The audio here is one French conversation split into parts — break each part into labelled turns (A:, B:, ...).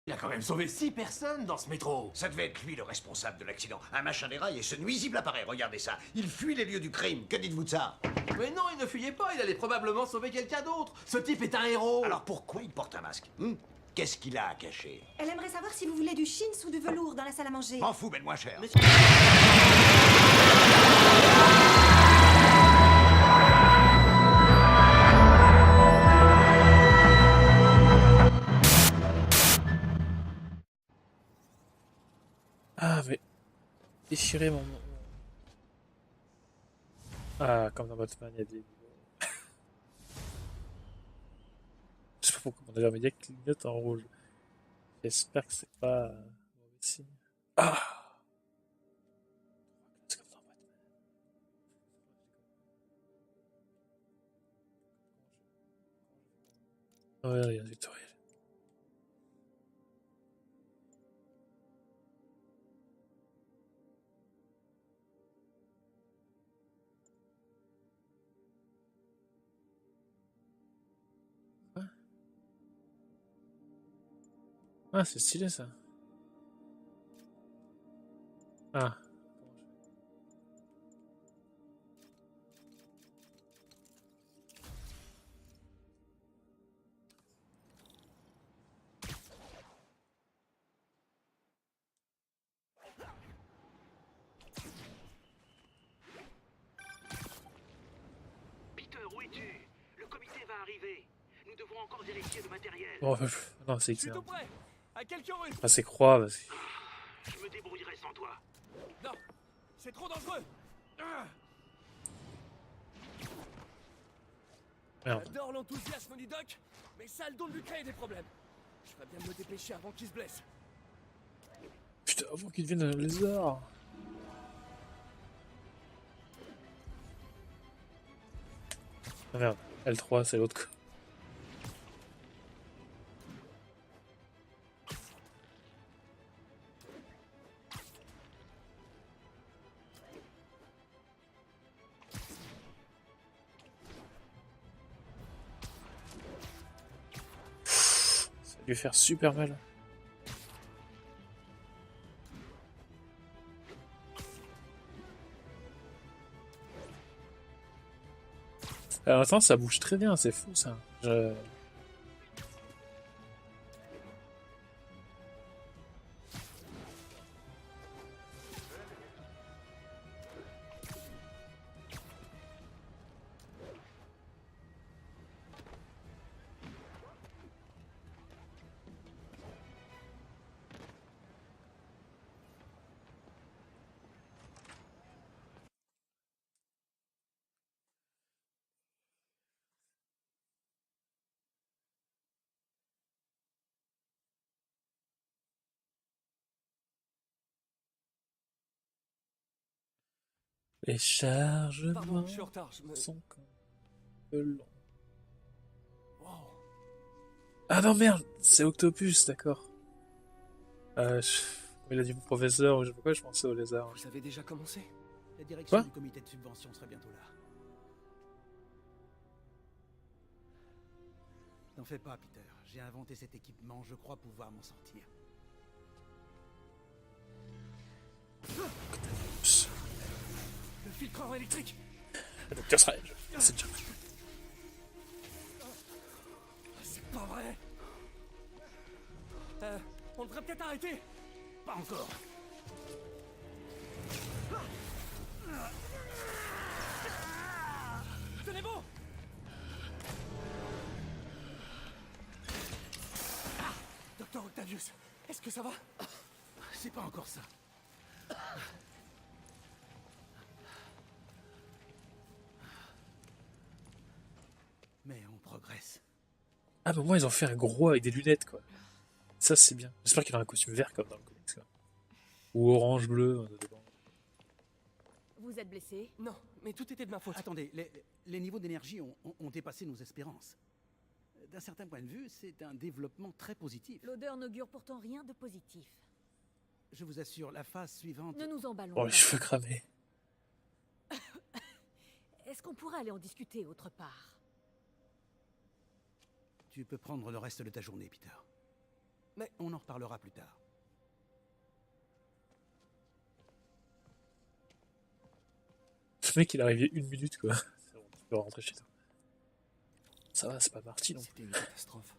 A: Il a quand même sauvé 6 personnes dans ce métro.
B: Ça devait être lui le responsable de l'accident. Un machin déraille et ce nuisible apparaît, regardez ça. Il fuit les lieux du crime, que dites-vous de ça?
A: Mais non, il ne fuyait pas, il allait probablement sauver quelqu'un d'autre. Ce type est un héros.
B: Alors pourquoi il porte un masque? Qu'est-ce qu'il a à cacher?
C: Elle aimerait savoir si vous voulez du chine ou du velours dans la salle à manger.
B: M'en fous, mais moins cher.
A: Mais-
D: Ah, mais déchirer mon. Ah, comme dans Batman, il y a des. Je sais pas pourquoi mon intermédiaire clignote en rouge. J'espère que c'est pas mauvais signe. Ah! C'est comme dans Batman. Ouais, il y a un tutoriel. Quoi? Ah, c'est stylé ça. Ah.
E: Peter, où es-tu? Le comité va arriver. Nous devons encore vérifier le matériel.
D: Oh, non, c'est
F: Je suis tout
D: excellent.
F: prêt. À quelques rues.
D: Ah, c'est croix, vas-y.
E: Je me débrouillerai sans toi.
F: Non, c'est trop dangereux. Ah,
D: Merde.
F: j'adore l'enthousiasme du doc, mais ça a le don de lui créer des problèmes. Je ferais bien de me dépêcher avant qu'il se blesse.
D: Putain, avant qu'il devienne un lézard. Ah merde, L3, c'est l'autre quoi. Ça va lui faire super mal. Alors attends, ça bouge très bien, c'est fou ça. Les
F: Pardon,
D: chargements
F: je suis en retard.
D: sont un peu longs.
F: Wow.
D: Ah non merde, c'est Octopus, d'accord. Il a dit mon professeur, je sais pas pourquoi je pensais au lézard.
F: Vous avez déjà commencé?
G: La direction
D: Quoi?
G: du comité de subvention serait bientôt là. N'en fais pas, Peter. J'ai inventé cet équipement, je crois pouvoir m'en sortir.
F: Le filtreur électrique.
D: Le Docteur Strange, c'est déjà.
F: C'est pas vrai. On devrait peut-être arrêter.
G: Pas encore.
F: Tenez bon. Docteur Octavius, est-ce que ça va?
G: C'est pas encore ça. Mais on progresse.
D: Ah bah moi ils ont fait un gros avec des lunettes quoi. Ça c'est bien. J'espère qu'il a un costume vert comme dans le comics quoi. Ou orange, bleu, ça dépend.
H: Vous êtes blessé?
F: Non, mais tout était de ma faute.
G: Attendez, les niveaux d'énergie ont dépassé nos espérances. D'un certain point de vue, c'est un développement très positif.
H: L'odeur n'augure pourtant rien de positif.
G: Je vous assure, la phase suivante...
H: Ne nous emballons
D: Oh
H: pas.
D: les cheveux cramés.
H: Est-ce qu'on pourrait aller en discuter autre part?
G: Tu peux prendre le reste de ta journée, Peter. Mais on en reparlera plus tard.
D: Le mec, il est arrivé 1 minute, quoi. C'est bon, tu peux rentrer chez toi. Ça va, c'est pas parti, non?
F: C'était une catastrophe.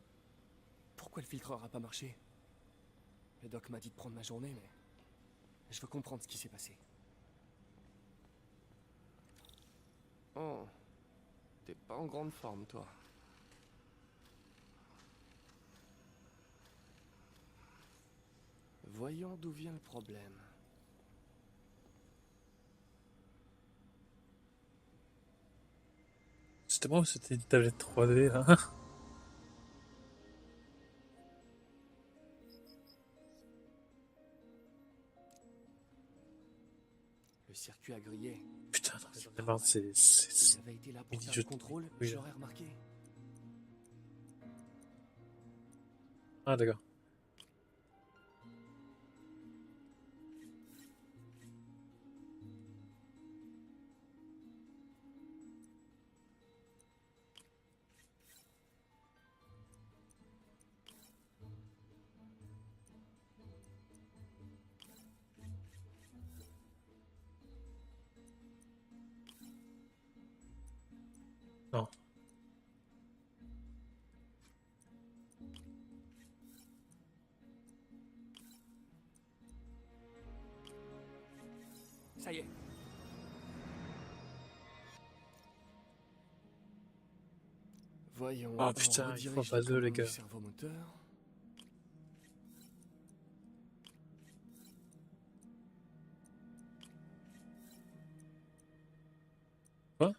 F: Pourquoi le filtreur a pas marché? Le doc m'a dit de prendre ma journée, mais je veux comprendre ce qui s'est passé. Oh, t'es pas en grande forme, toi. Voyons d'où vient le problème.
D: C'était moi ou c'était une tablette 3D, là?
F: Le circuit a grillé.
D: Putain, non, mais j'en ai marre,
F: Si j'avais été là pour
D: mini
F: faire
D: jeu
F: le
D: de
F: contrôle,
D: oui,
F: j'aurais remarqué.
D: Ah, d'accord. Non.
F: Ça y est. Voyons.
D: Ah, putain,
F: on
D: il faut
F: redirige
D: pas
F: les
D: deux, les
F: commandes du
D: gars.
F: servomoteur.
D: Quoi?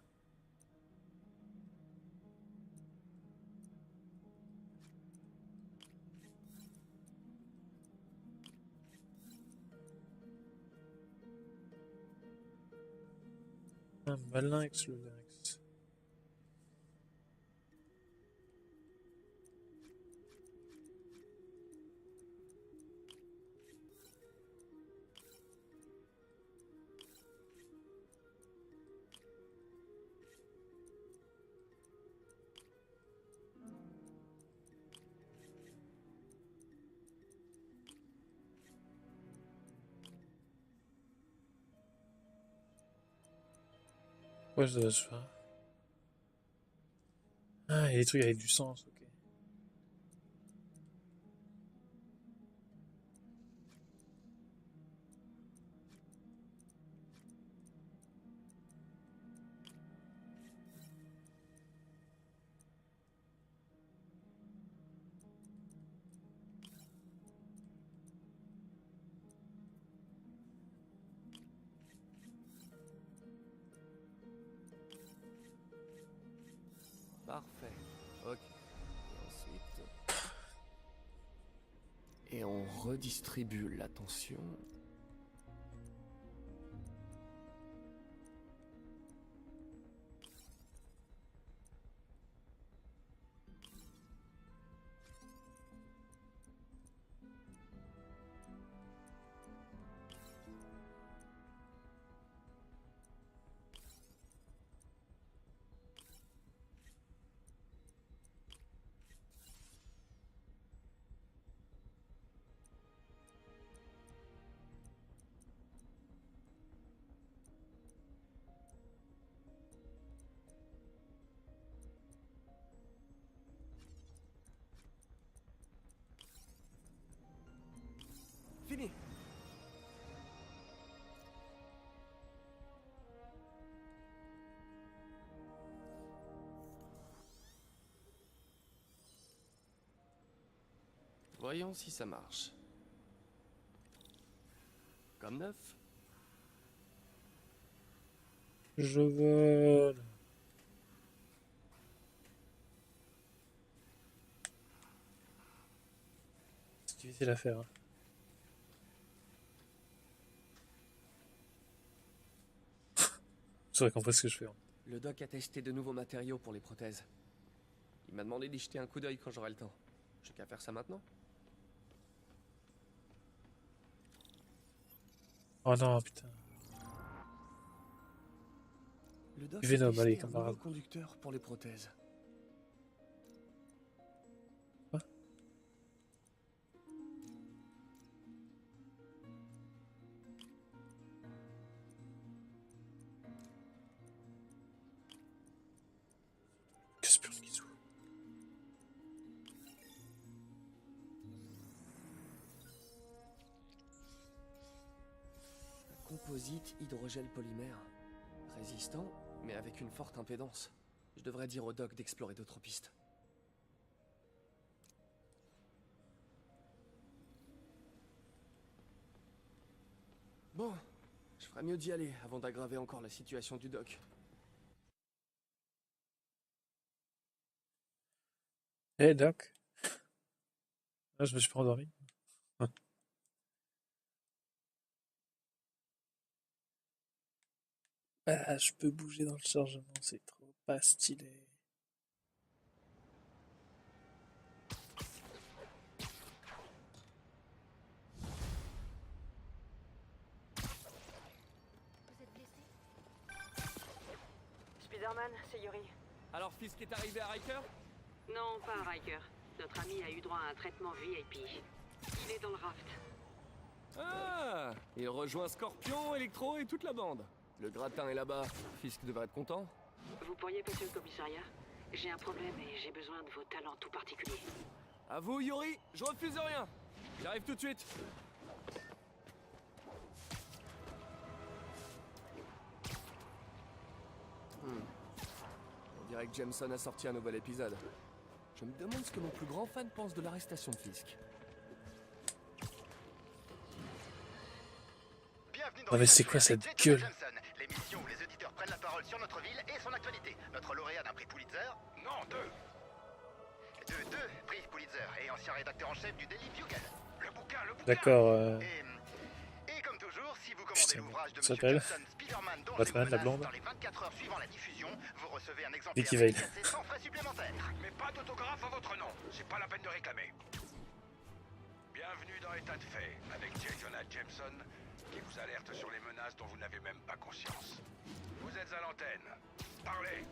D: Un malinx, le lynx. Ouais, ça doit se faire. Ah, il y a des trucs avec du sens, ok.
F: Parfait. Ok. Et ensuite. Et on redistribue la tension. Fini. Voyons si ça marche. Comme neuf.
D: Je vole. C'est difficile à faire. Hein. J'aurais compris ce que je fais. Hein.
F: Le doc a testé de nouveaux matériaux pour les prothèses. Il m'a demandé d'y jeter un coup d'œil quand j'aurai le temps. J'ai qu'à faire ça maintenant.
D: Oh non, putain.
F: Le doc
D: Venom,
F: a testé
D: allez,
F: un
D: camarade.
F: nouveau conducteur pour les prothèses.
D: Quoi? casse plus ce qui s'ouvre.
F: Un composite hydrogel polymère. Résistant, mais avec une forte impédance. Je devrais dire au doc d'explorer d'autres pistes. Bon, je ferais mieux d'y aller avant d'aggraver encore la situation du doc.
D: Eh, Doc. Ah, je me suis pas endormi. Ah, je peux bouger dans le chargement, c'est trop pas stylé.
H: Vous êtes blessé? Spider-Man, c'est Yuri.
F: Alors, Fisk est arrivé à Riker?
I: Non, pas à Riker. Notre ami a eu droit à un traitement VIP. Il est dans le raft.
F: Ah! Il rejoint Scorpion, Electro et toute la bande. Le gratin est là-bas. Fisk devrait être content.
I: Vous pourriez passer au commissariat? J'ai un problème et j'ai besoin de vos talents tout particuliers.
F: À vous, Yuri, je refuse rien. J'arrive tout de suite. On dirait que Jameson a sorti un nouvel épisode. Je me demande ce que mon plus grand fan pense de l'arrestation de Fisk.
D: Non mais c'est quoi cette gueule?
J: L'émission où les auditeurs prennent la parole sur notre ville et son actualité. Notre lauréat d'un prix Pulitzer. Non, deux prix Pulitzer et ancien rédacteur en chef du Daily Bugle. Le bouquin.
D: D'accord.
J: Et comme toujours, si vous commandez
D: Putain,
J: l'ouvrage de
D: ça
J: M.
D: s'appelle
J: Johnson, Spider-Man, dont
D: Batman,
J: je
D: la
J: vous
D: blonde.
J: menace, dans les 24 heures suivant la diffusion, vous recevez un exemplaire
D: Vicky Vale.
J: dédicacé sans frais supplémentaires.
B: Mais pas d'autographe à votre nom. C'est pas la peine de réclamer. Bienvenue dans État de fait, avec J. Jonah Jameson, qui vous alerte sur les menaces dont vous n'avez même pas conscience. Vous êtes à l'antenne. Parlez.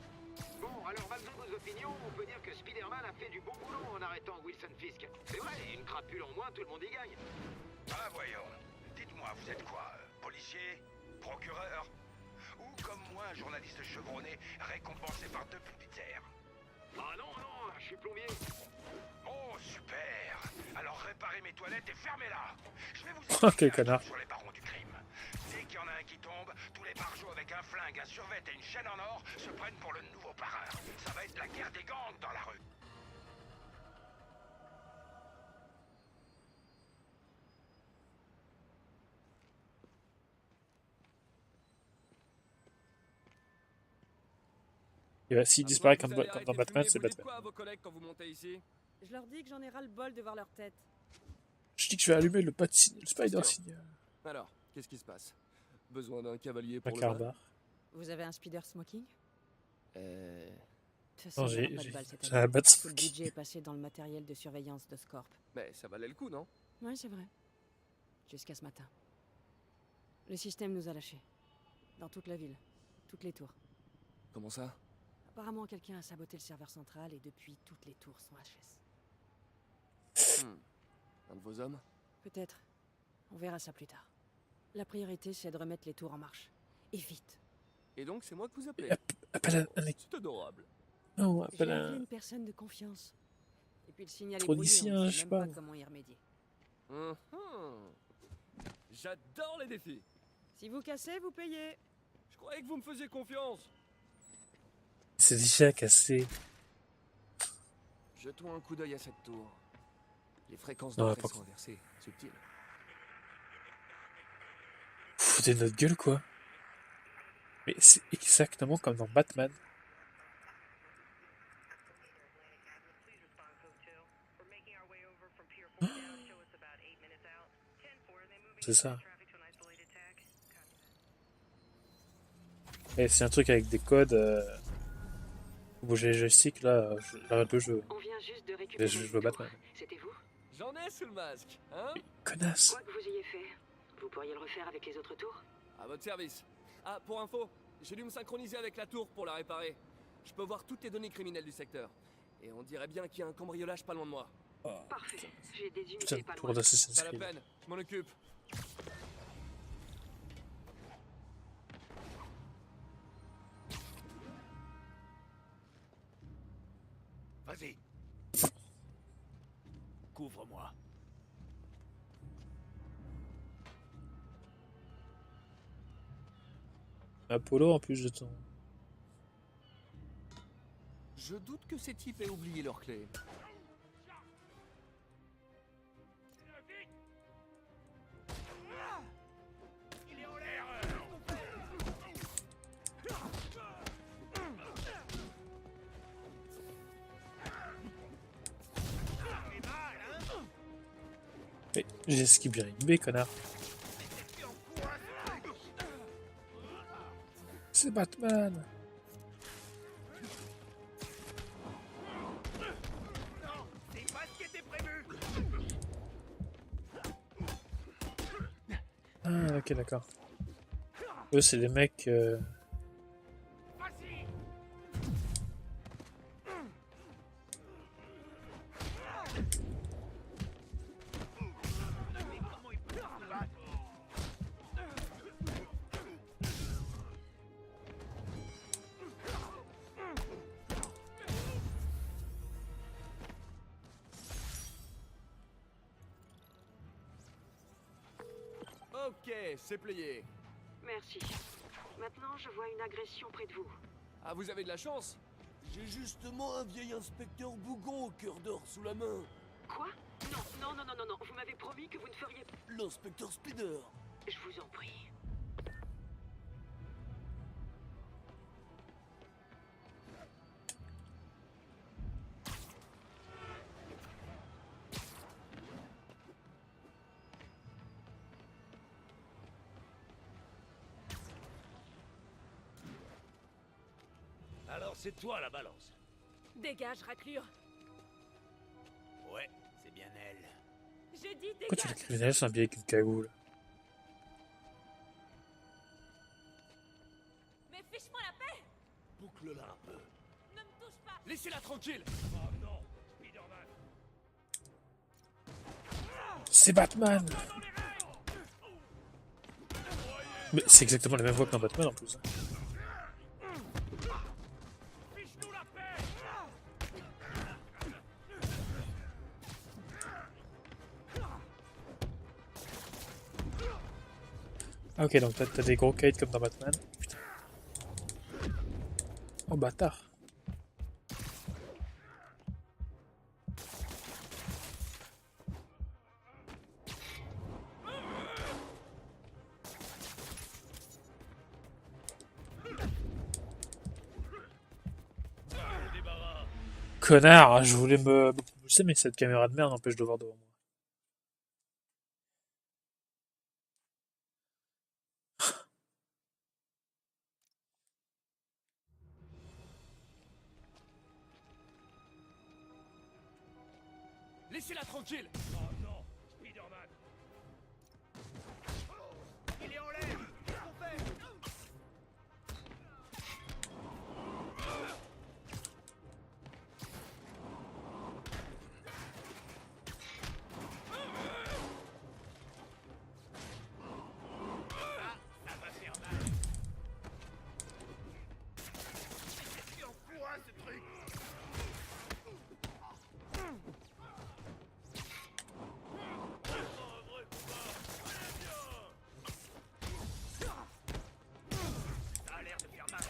E: Bon, alors malgré vos opinions, on peut dire que Spider-Man a fait du bon boulot en arrêtant Wilson Fisk. C'est vrai, une crapule en moins, tout le monde y gagne.
B: Ah, voyons. Dites-moi, vous êtes quoi? Policier? Procureur? Ou comme moi, un journaliste chevronné récompensé par 2 Pulitzer?
E: Ah non, je suis plombier.
B: Oh, super! Alors réparez mes toilettes et fermez-la! Je vais vous
D: Oh, quel
B: expliquer un
D: connard.
B: truc sur les barons du crime. Dès qu'il y en a un qui tombe, tous les barjots avec un flingue, un survêt et une chaîne en or se prennent pour le nouveau parrain. Ça va être la guerre des gangs dans la rue.
D: Et bah, s'il disparaît comme dans Batman, c'est Batman.
F: Quoi à vos collègues quand vous montez ici?
H: Je leur dis que j'en ai ras le bol de voir leur tête.
D: Je dis que je vais allumer le Spider Signal.
F: Alors, qu'est-ce qui se passe? Besoin d'un cavalier
D: Un
F: pour le bal?
D: carbare.
H: Vous avez un speeder smoking?
F: Euh...
H: De toute façon,
D: Non,
H: il y aura
D: j'ai
H: pas de balles cette
D: un
H: année.
D: bat
H: Tout le
D: smoking.
H: budget est passé dans le matériel de surveillance de Scorp.
F: Mais ça valait le coup, non?
H: Ouais, c'est vrai. Jusqu'à ce matin. Le système nous a lâchés. Dans toute la ville. Toutes les tours.
F: Comment ça?
H: Apparemment, quelqu'un a saboté le serveur central et depuis, toutes les tours sont HS.
F: Un de vos hommes?
H: Peut-être. On verra ça plus tard. La priorité, c'est de remettre les tours en marche. Et vite.
F: Et donc c'est moi que vous appelez?
D: Appelle un mec.
F: C'est adorable.
D: Non,
H: J'ai
D: appelle
H: appelé
D: un.
H: une personne de confiance. Et puis le signal est
D: Trop
H: brouillé,
D: d'ici,
H: on
D: hein,
H: ne
D: je
H: sait
D: sais
H: même
D: pas.
H: pas comment y remédier.
F: J'adore les défis.
H: Si vous cassez, vous payez.
F: Je croyais que vous me faisiez confiance.
D: C'est déjà cassé.
F: Jetons un coup d'œil à cette tour. Les fréquences
D: Non,
F: d'entrée
D: pas
F: sont inversées. Subtil.
D: Foutez de notre gueule, quoi. Mais c'est exactement comme dans Batman. C'est ça. Et c'est un truc avec des codes. Faut bouger les joysticks, là, j'arrête le jeu.
I: On vient juste de récupérer
D: Je
I: une
D: veux
I: tour.
D: Batman.
I: C'était vous?
F: J'en ai sous le masque, hein?
D: Connasse.
I: Quoi que vous ayez fait, vous pourriez le refaire avec les autres tours?
F: À votre service. Ah, pour info, j'ai dû me synchroniser avec la tour pour la réparer. Je peux voir toutes les données criminelles du secteur. Et on dirait bien qu'il y a un cambriolage pas loin de moi.
I: Parfait. J'ai des
D: Putain,
I: unités pas
D: pour
I: loin.
D: d'Assassin's
F: Pas la
D: Creed.
F: peine, je m'en occupe.
D: Apollo en plus de ton.
F: Je doute que ces types aient oublié leur clé.
D: Mais j'esquive bien une B, connard. C'est Batman. Ah, ok, d'accord. Eux, c'est des mecs.
F: Ok, c'est plié.
I: Merci. Maintenant, je vois une agression près de vous.
F: Ah, vous avez de la chance. J'ai justement un vieil inspecteur bougon au cœur d'or sous la main.
I: Quoi? Non. Vous m'avez promis que vous ne feriez...
F: L'inspecteur Spider.
I: Je vous en prie.
E: Alors c'est toi la balance.
H: Dégage, raclure.
E: Ouais, c'est bien elle.
H: J'ai dit
D: Pourquoi tu
H: dégage.
D: les criminels sont habillés avec une cagoule?
H: Mais fiche-moi la paix.
F: Boucle-la un peu.
H: Ne me touche pas.
F: Laissez-la tranquille.
E: Oh non, Spider-Man.
D: C'est Batman. Mais c'est exactement la même voix qu'un Batman en plus.
E: Fiche-nous la paix.
D: Ah ok, donc t'as des gros kites comme dans Batman. Putain. Oh bâtard. Connard, je voulais me pousser, mais cette caméra de merde m'empêche de voir devant moi.
F: Laissez-la tranquille.
E: Oh non, Spider-Man. Il est en l'air. Qu'est-ce qu'on fait? Ça va faire mal. C'est en courant ce truc. Ça a l'air de faire mal.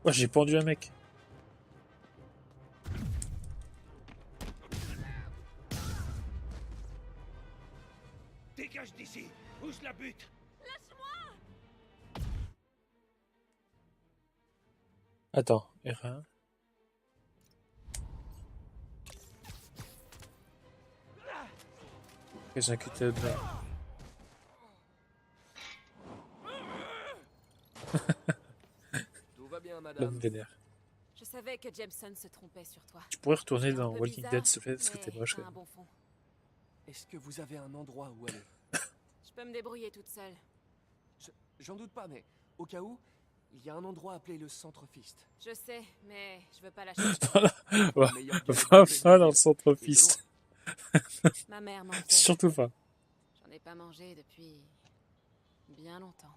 D: Ouais, j'ai pendu un mec.
E: Dégage d'ici. Où je la bute?
D: Attends, R1. Qu'est-ce que c'est de là?
F: Tout va bien,
D: L'homme
F: madame.
D: vénère.
H: Je savais que Jameson se trompait sur toi.
D: Tu pourrais retourner
H: C'est un
D: dans
H: peu
D: Walking
H: bizarre,
D: Dead, s'il te plaît, parce que
H: mais
D: t'es moche
H: t'as
D: quand
H: un
D: même.
H: bon fond.
F: Est-ce que vous avez un endroit où aller?
H: Je peux me débrouiller toute seule.
F: J'en doute pas, mais au cas où, il y a un endroit appelé le Centre Fist.
H: Je sais, mais je veux pas lâcher.
D: Va
F: Meilleur
D: pas dans le centre
F: Et de
D: fist.
H: Ma mère m'en fait.
D: Surtout pas.
H: J'en ai pas mangé depuis bien longtemps.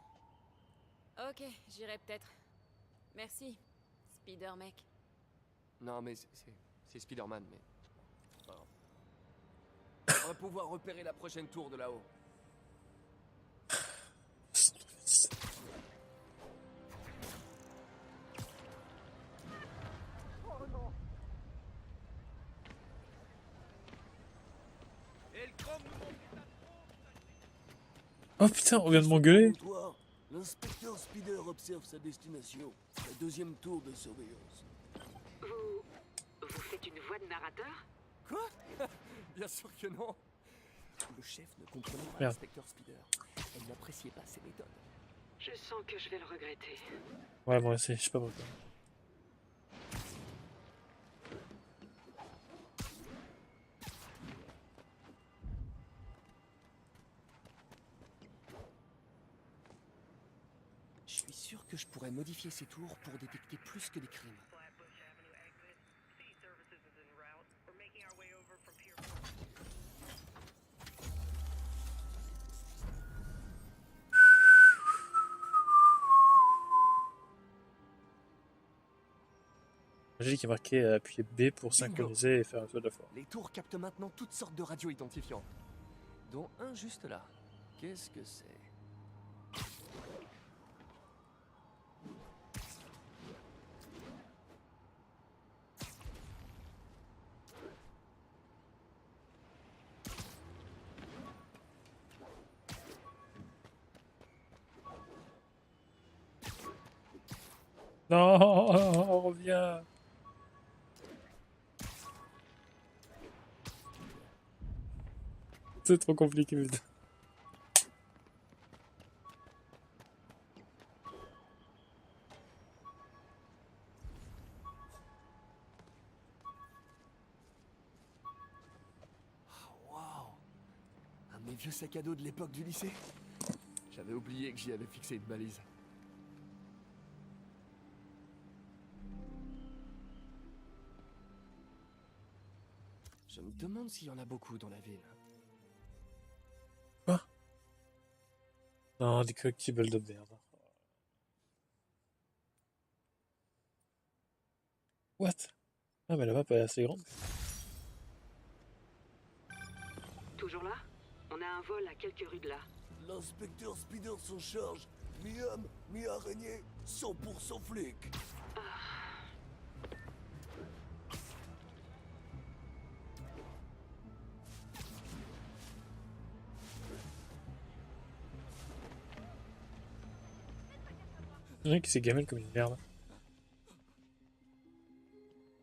H: Ok, j'irai peut-être. Merci, Spider-Mec.
F: Non, mais c'est Spider-Man, mais... On va pouvoir repérer la prochaine tour de là-haut.
D: Oh putain, on vient de m'engueuler.
F: L'inspecteur Spider observe sa destination. La deuxième tour de surveillance.
I: Vous faites une voix de narrateur?
F: Quoi? Bien sûr que non. Le chef ne comprenait pas
D: Merde.
F: l'inspecteur Spider. Elle n'appréciait pas ses méthodes.
I: Je sens que je vais le regretter.
D: Ouais, moi aussi, je sais pas pourquoi.
F: Je suis sûr que je pourrais modifier ces tours pour détecter plus que des crimes.
D: J'ai qui est marqué appuyer B pour synchroniser et faire un tour de la fois.
F: Les tours captent maintenant toutes sortes de radios identifiants. Dont un juste là. Qu'est-ce que c'est?
D: Non, on revient. C'est trop compliqué, putain.
F: Waouh! Un de mes vieux sacs à dos de l'époque du lycée. J'avais oublié que j'y avais fixé une balise. Je me demande s'il y en a beaucoup dans la ville.
D: Quoi? Non, des collectibles de merde. What? Ah, mais la map est assez grande.
I: Toujours là? On a un vol à quelques rues de là.
F: L'inspecteur Spider s'en charge. Mi-homme, mi-araignée, 100% flic.
D: Le mec, c'est gamelle comme une merde.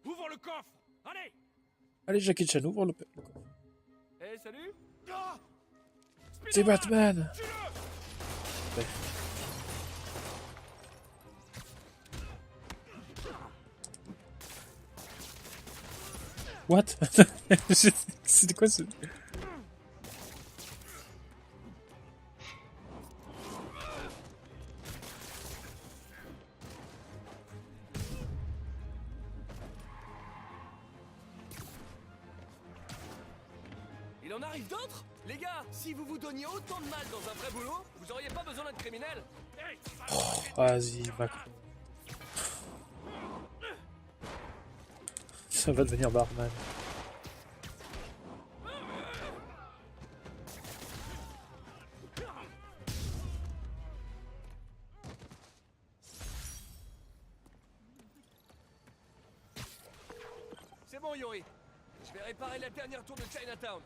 E: Ouvre le coffre! Allez!
D: Allez, Jackie Chan, ouvre le coffre.
F: Eh, salut!
E: Ah!
D: C'est Batman! Ouais. What? C'était quoi ce...
F: Il en arrive d'autres? Les gars, si vous vous donniez autant de mal dans un vrai boulot, vous auriez pas besoin d'être criminel.
D: Vas-y, Macron. Ça va devenir barman.
F: C'est bon, Yori. Je vais réparer la dernière tour de Chinatown.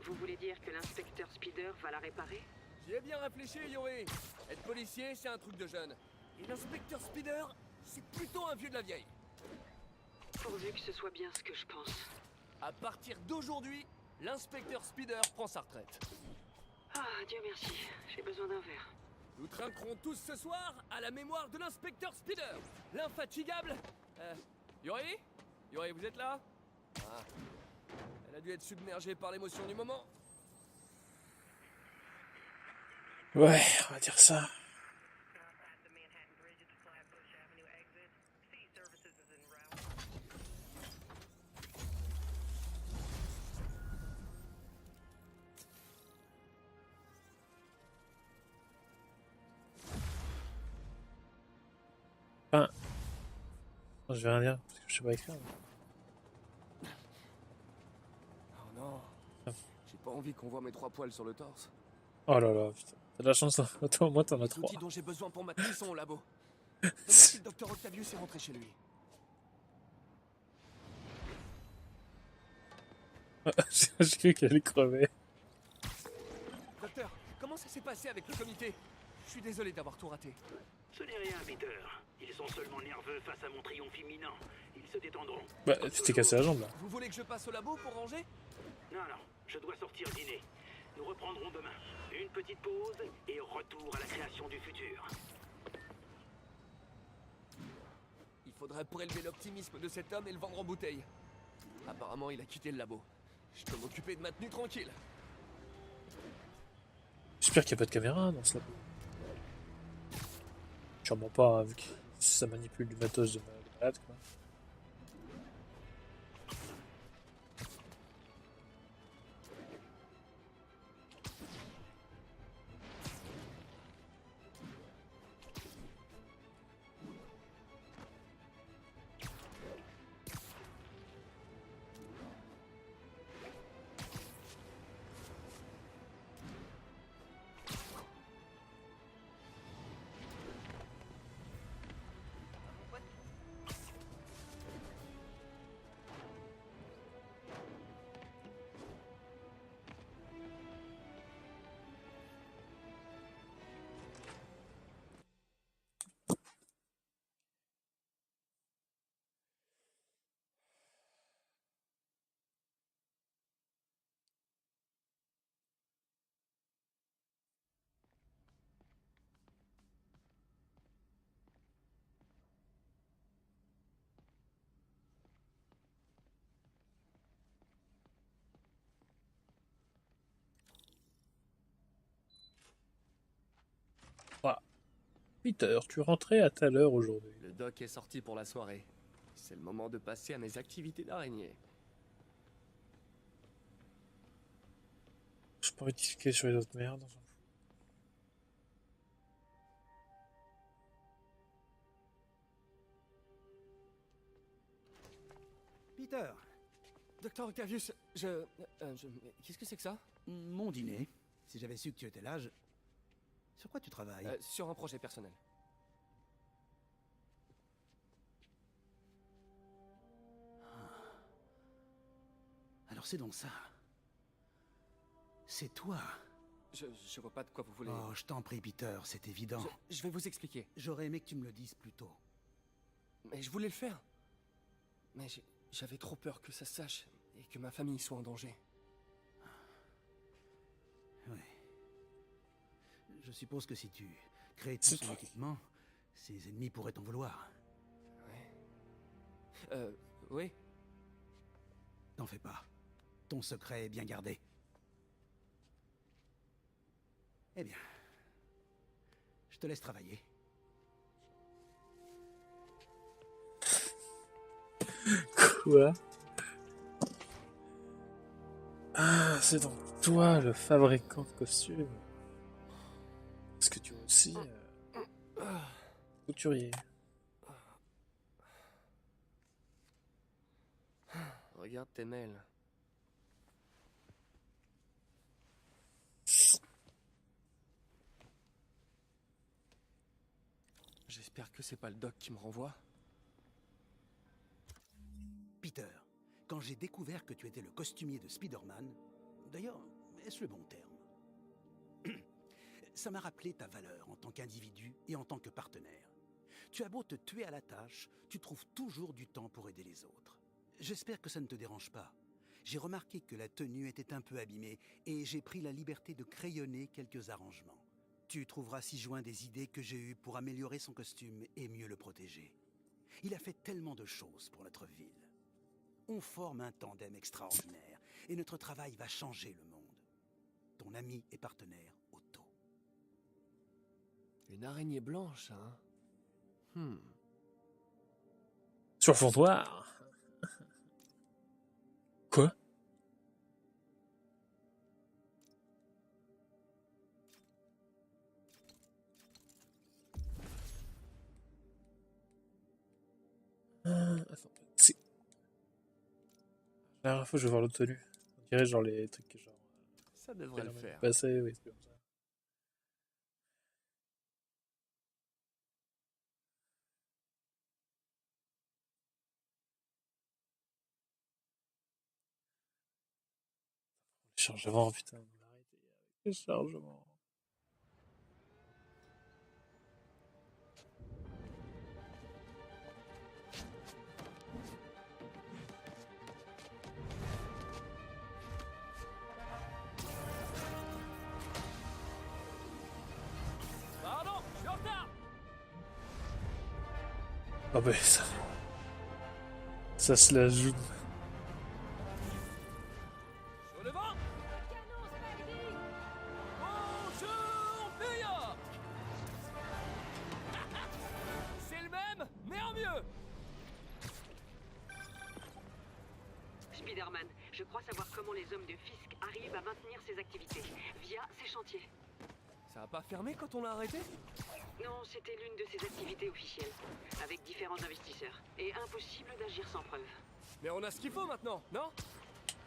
I: Vous voulez dire que l'inspecteur Spider va la réparer?
F: J'y ai bien réfléchi, Yori. Être policier, c'est un truc de jeune. Et l'inspecteur Spider, c'est plutôt un vieux de la vieille.
I: Pourvu que ce soit bien ce que je pense.
F: À partir d'aujourd'hui, l'inspecteur Spider prend sa retraite.
I: Ah, Dieu merci. J'ai besoin d'un verre.
F: Nous trinquerons tous ce soir à la mémoire de l'inspecteur Spider, l'infatigable... Yori? Yori, vous êtes là? Ah. Elle a dû être submergée par l'émotion du moment.
D: Ouais, on va dire ça. Enfin... Non, je vais rien dire, parce que je sais pas écrire.
F: Oh non. J'ai pas envie qu'on voit mes 3 poils sur le torse.
D: Oh là là, putain. T'as de la chance, là. Toi, au moins, t'en as 3.
F: L'outil dont j'ai besoin pour ma cuisson au labo. Demande si le docteur Octavius est rentré chez lui.
D: J'ai cru qu'elle allait crever.
F: Docteur, comment ça s'est passé avec le comité? Je suis désolé d'avoir tout raté.
E: Ce n'est rien, Peter. Ils sont seulement nerveux face à mon triomphe imminent. Ils se détendront.
D: Bah, tu t'es cassé la jambe là.
F: Vous voulez que je passe au labo pour ranger?
E: Non, je dois sortir dîner. Nous reprendrons demain. Une petite pause et retour à la création du futur.
F: Il faudrait prélever l'optimisme de cet homme et le vendre en bouteille. Apparemment, il a quitté le labo. Je peux m'occuper de ma tenue tranquille.
D: J'espère qu'il n'y a pas de caméra dans ce labo. Sûrement pas, vu que ça manipule du matos de malade, quoi. Voilà. Peter, tu rentrais à telle heure aujourd'hui.
F: Le doc est sorti pour la soirée. C'est le moment de passer à mes activités d'araignée.
D: Je peux rectifier sur les autres merdes.
G: Peter,
F: Docteur Octavius, qu'est-ce que c'est que ça?
G: mon dîner. Si j'avais su que tu étais là, Sur quoi tu travailles?
F: Sur un projet personnel.
G: Alors c'est donc ça. C'est toi.
F: Je vois pas de quoi vous voulez...
G: Oh, je t'en prie, Peter, c'est évident.
F: Je vais vous expliquer.
G: J'aurais aimé que tu me le dises plus tôt.
F: Mais je voulais le faire. Mais j'avais trop peur que ça se sache et que ma famille soit en danger.
G: Oui. Je suppose que si tu crées tout son équipement, ses ennemis pourraient t'en vouloir.
F: Oui.
G: T'en fais pas. Ton secret est bien gardé. Eh bien, je te laisse travailler.
D: Quoi? Ah, c'est donc toi le fabricant de costumes. Est-ce que tu es aussi couturier?
F: Regarde tes mails. J'espère que c'est pas le doc qui me renvoie.
G: Peter, quand j'ai découvert que tu étais le costumier de Spider-Man, d'ailleurs, est-ce le bon terme? Ça m'a rappelé ta valeur en tant qu'individu et en tant que partenaire. Tu as beau te tuer à la tâche, tu trouves toujours du temps pour aider les autres. J'espère que ça ne te dérange pas. J'ai remarqué que la tenue était un peu abîmée et j'ai pris la liberté de crayonner quelques arrangements. Tu trouveras ci-joint des idées que j'ai eues pour améliorer son costume et mieux le protéger. Il a fait tellement de choses pour notre ville. On forme un tandem extraordinaire et notre travail va changer le monde. Ton ami et partenaire, Otto.
F: Une araignée blanche, hein?
D: Sur le fond noir. Quoi? Attends, c'est... La dernière fois, je vais voir l'autre tenue. On dirait genre les trucs genre...
F: Ça devrait le faire.
D: Passé, oui, c'est comme ça. Les chargements, putain, vous l'arrêtez avec les chargements. Ah bah ça se la joue.
F: Sur le vent. Bonjour, Furia. C'est le même, mais en mieux.
I: Spider-Man, je crois savoir comment les hommes de Fisk arrivent à maintenir ces activités via ces chantiers.
F: Ça a pas fermé quand on l'a arrêté?
I: Non, c'était l'une de ces activités officielles, avec différents investisseurs. Et impossible d'agir sans preuve.
F: Mais on a ce qu'il faut maintenant, non?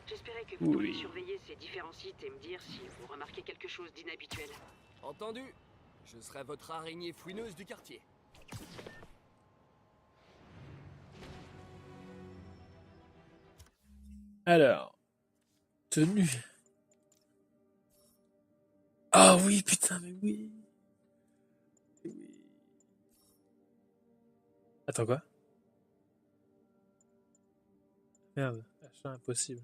I: J'espérais que vous pourriez surveiller ces différents sites et me dire si vous remarquez quelque chose d'inhabituel.
F: Entendu. Je serai votre araignée fouineuse du quartier.
D: Alors, tenue. Ah oui, putain, mais oui. Oui. Attends, quoi? Merde, achat impossible.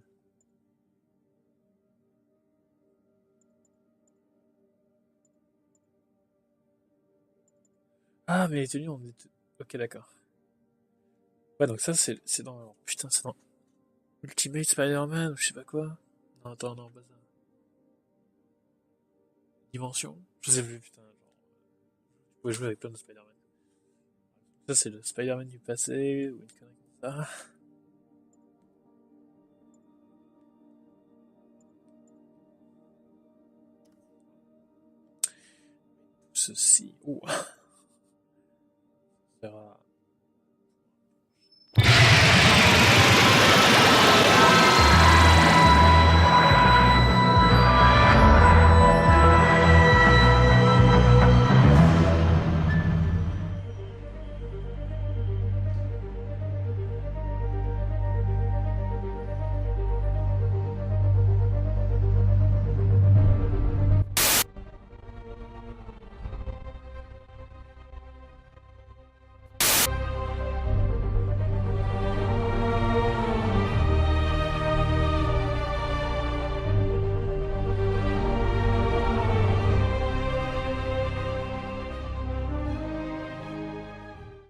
D: Ah, mais les tenues, on est... Ok, d'accord. Ouais, donc ça, c'est dans... Putain, c'est dans... Ultimate Spider-Man, ou je sais pas quoi. Non, attends, non, pas ça. Dimension? Je sais plus, putain. Genre... Tu pouvais jouer avec plein de Spider-Man. Ça, c'est le Spider-Man du passé, ou une connerie comme ça. Ceci. Ouh.